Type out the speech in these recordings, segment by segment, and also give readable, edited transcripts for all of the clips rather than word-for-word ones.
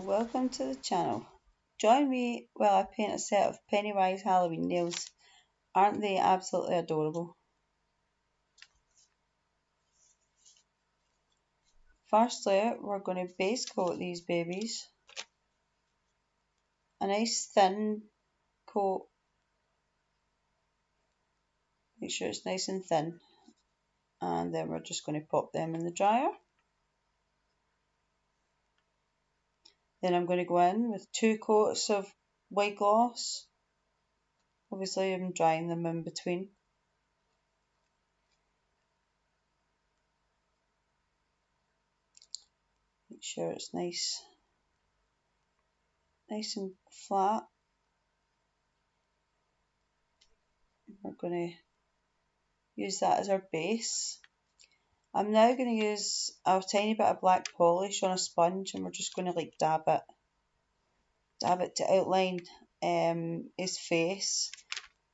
Welcome to the channel. Join me while I paint a set of Pennywise Halloween nails. Aren't they absolutely adorable? Firstly, we're going to base coat these babies. A nice thin coat. Make sure it's nice and thin. And then we're just going to pop them in the dryer. Then I'm going to go in with 2 coats of white gloss. Obviously I'm drying them in between. Make sure it's nice and flat. We're going to use that as our base. I'm now going to use a tiny bit of black polish on a sponge, and we're just going to dab it to outline his face,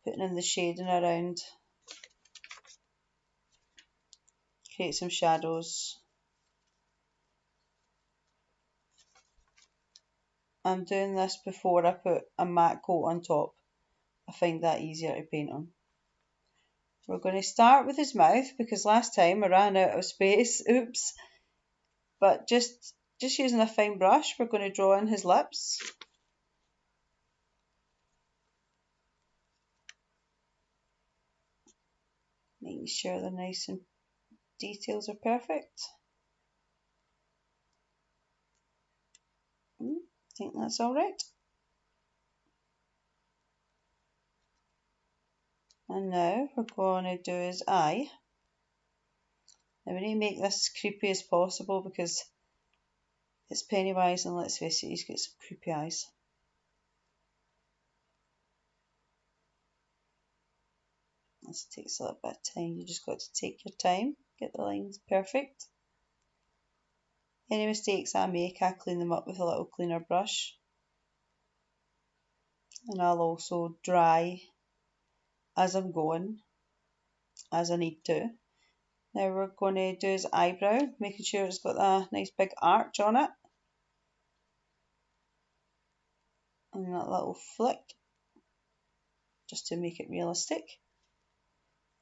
putting in the shading around, create some shadows. I'm doing this before I put a matte coat on top. I find that easier to paint on. We're going to start with his mouth because last time I ran out of space. Oops. But just using a fine brush, we're going to draw in his lips. Making sure they're nice and details are perfect. I think that's all right. And now we're going to do his eye. Now we need to make this as creepy as possible because it's Pennywise, and let's face it, he's got some creepy eyes. This takes a little bit of time. You just got to take your time, get the lines perfect. Any mistakes I make, I clean them up with a little cleaner brush. And I'll also dry as I'm going, as I need to. Now we're going to do his eyebrow, making sure it's got a nice big arch on it. And that little flick, just to make it realistic.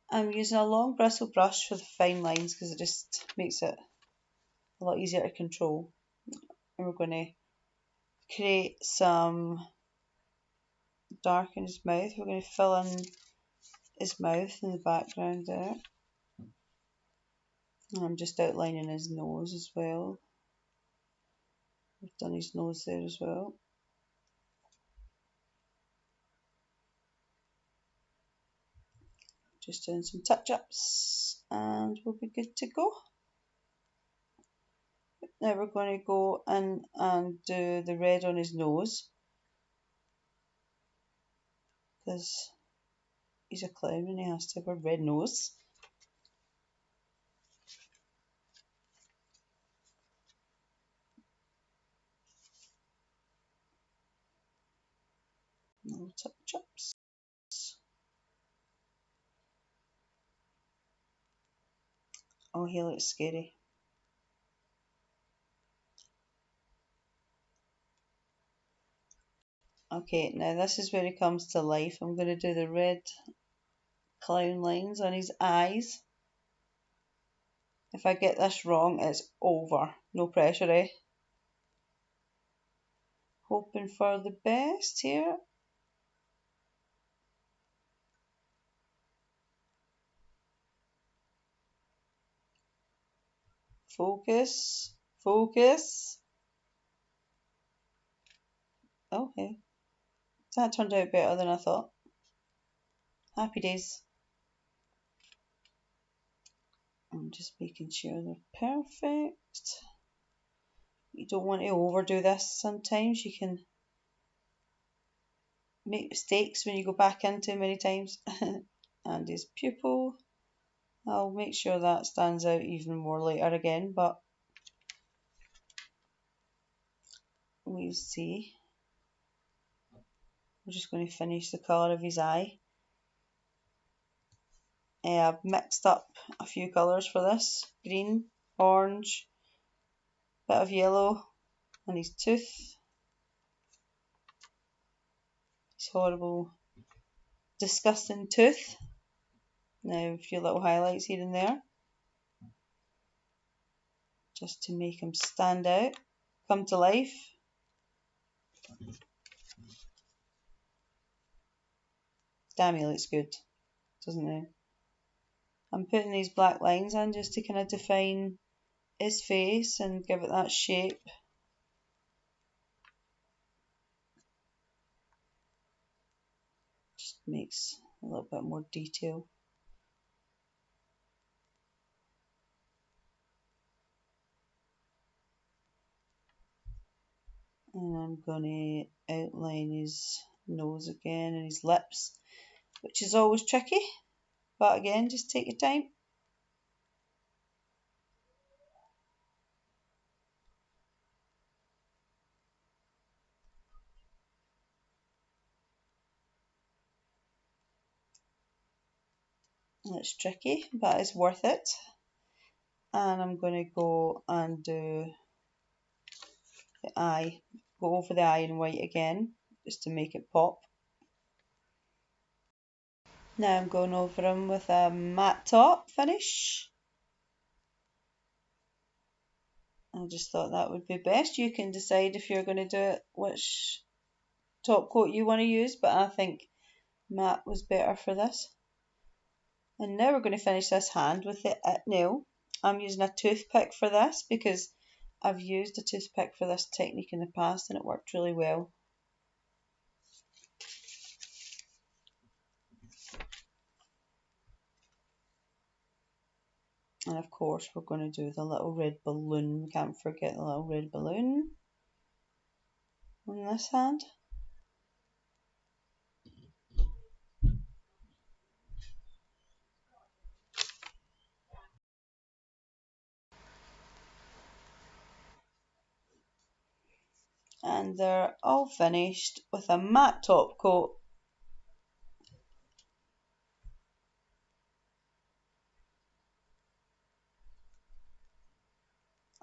I'm using a long bristle brush for the fine lines because it just makes it a lot easier to control. And we're going to create some dark in his mouth. We're going to fill in his mouth in the background there. And I'm just outlining his nose as well. We've done his nose there as well. Just doing some touch-ups and we'll be good to go. Now we're going to go in and do the red on his nose because he's a clown and he has to have a red nose. Little touch-ups. Oh, he looks scary. Okay, now this is where he comes to life. I'm going to do the red clown lines on his eyes. If I get this wrong, it's over. No pressure, eh? Hoping for the best here. Focus. Focus. Okay. That turned out better than I thought. Happy days. I'm just making sure they're perfect. You don't want to overdo this. Sometimes you can make mistakes when you go back into many times. And his pupil, I'll make sure that stands out even more later again, but we'll see. We're just going to finish the colour of his eye. I've mixed up a few colours for this. Green, orange, bit of yellow, on his tooth. His horrible, disgusting tooth. Now a few little highlights here and there, just to make him stand out, come to life. Damn, he looks good, doesn't he? I'm putting these black lines on just to kind of define his face and give it that shape. Just makes a little bit more detail. And I'm going to outline his nose again and his lips, which is always tricky, but again, just take your time. It's tricky, but it's worth it. And I'm going to go and do the eye, go over the eye in white again, just to make it pop. Now I'm going over them with a matte top finish. I just thought that would be best. You can decide if you're going to do it, which top coat you want to use, but I think matte was better for this. And now we're going to finish this hand with the nail. I'm using a toothpick for this because I've used a toothpick for this technique in the past and it worked really well. And of course we're going to do the little red balloon. We can't forget the little red balloon on this hand. And they're all finished with a matte top coat.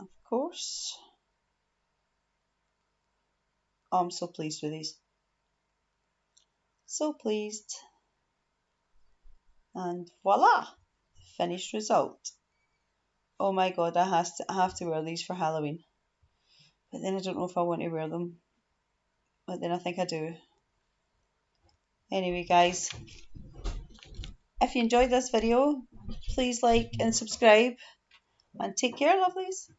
Of course. Oh, I'm so pleased with these. So pleased. And voila! Finished result. Oh my god, I have to wear these for Halloween. But then I don't know if I want to wear them. But then I think I do. Anyway guys, if you enjoyed this video, please like and subscribe. And take care, lovelies.